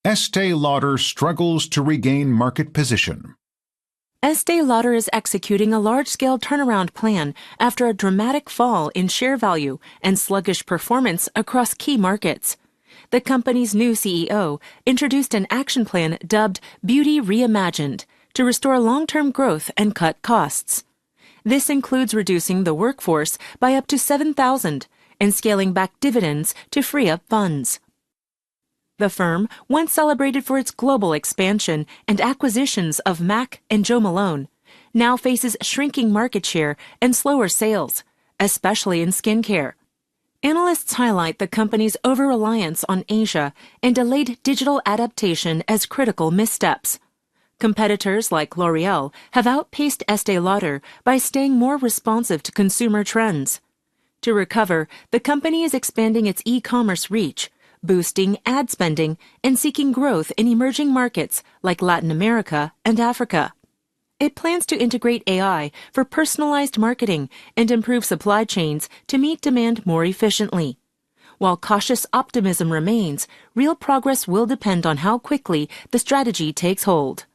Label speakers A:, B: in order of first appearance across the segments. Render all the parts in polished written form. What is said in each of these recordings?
A: Estee Lauder struggles to regain market position.
B: Estee Lauder is executing a large-scale turnaround plan after a dramatic fall in share value and sluggish performance across key markets. The company's new CEO introduced an action plan dubbed Beauty Reimagined to restore long-term growth and cut costs. This includes reducing the workforce by up to 7,000 and scaling back dividends to free up funds. The firm, once celebrated for its global expansion and acquisitions of Mac and Jo Malone, now faces shrinking market share and slower sales, especially in skincare. Analysts highlight the company's over-reliance on Asia and delayed digital adaptation as critical missteps. Competitors like L'Oreal have outpaced Estee Lauder by staying more responsive to consumer trends. To recover, the company is expanding its e-commerce reach, boosting ad spending, and seeking growth in emerging markets like Latin America and Africa. It plans to integrate AI for personalized marketing and improve supply chains to meet demand more efficiently. While cautious optimism remains, real progress will depend on how quickly the strategy takes hold.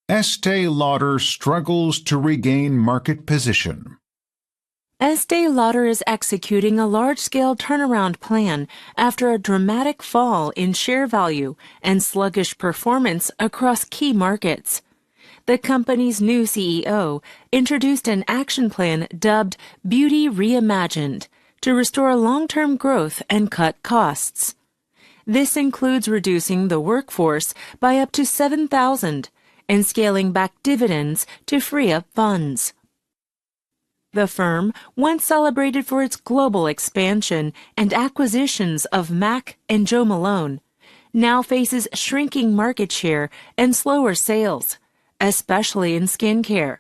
A: Estee Lauder struggles to regain market position.
B: Estee Lauder is executing a large-scale turnaround plan after a dramatic fall in share value and sluggish performance across key markets. The company's new CEO introduced an action plan dubbed Beauty Reimagined to restore long-term growth and cut costs. This includes reducing the workforce by up to 7,000 and scaling back dividends to free up funds. The firm, once celebrated for its global expansion and acquisitions of Mac and Jo Malone, now faces shrinking market share and slower sales, especially in skincare.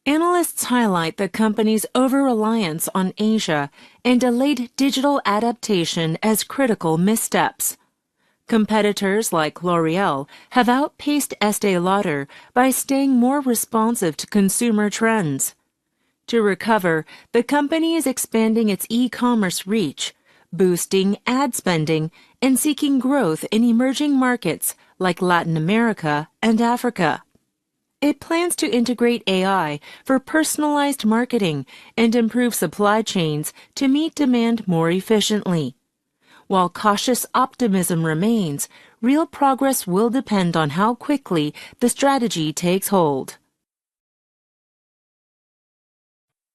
B: Analysts highlight the company's over-reliance on Asia and delayed digital adaptation as critical missteps. Competitors like L'Oreal have outpaced Estee Lauder by staying more responsive to consumer trends. To recover, the company is expanding its e-commerce reach, boosting ad spending, and seeking growth in emerging markets like Latin America and Africa. It plans to integrate AI for personalized marketing and improve supply chains to meet demand more efficiently. While cautious optimism remains, real progress will depend on how quickly the strategy takes hold.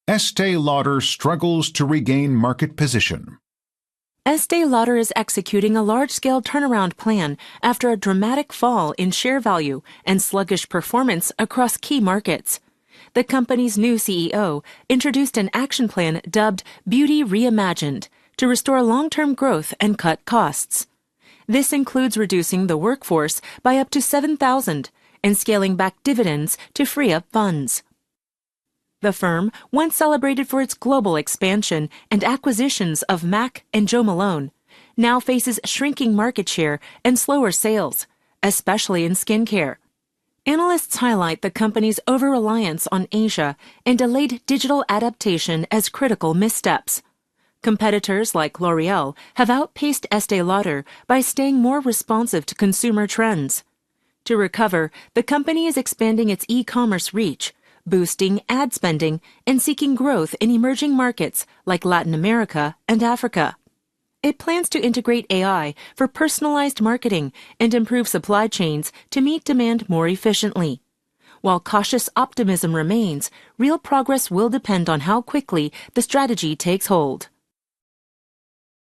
A: Estee Lauder struggles to regain market position.
B: Estee Lauder is executing a large-scale turnaround plan after a dramatic fall in share value and sluggish performance across key markets. The company's new CEO introduced an action plan dubbed Beauty Reimagined to restore long-term growth and cut costs. This includes reducing the workforce by up to 7,000 and scaling back dividends to free up funds. The firm, once celebrated for its global expansion and acquisitions of Mac and Jo Malone, now faces shrinking market share and slower sales, especially in skincare. Analysts highlight the company's over-reliance on Asia and delayed digital adaptation as critical missteps. Competitors like L'Oreal have outpaced Estee Lauder by staying more responsive to consumer trends. To recover, the company is expanding its e-commerce reach, boosting ad spending, and seeking growth in emerging markets like Latin America and Africa. It plans to integrate AI for personalized marketing and improve supply chains to meet demand more efficiently. While cautious optimism remains, real progress will depend on how quickly the strategy takes hold.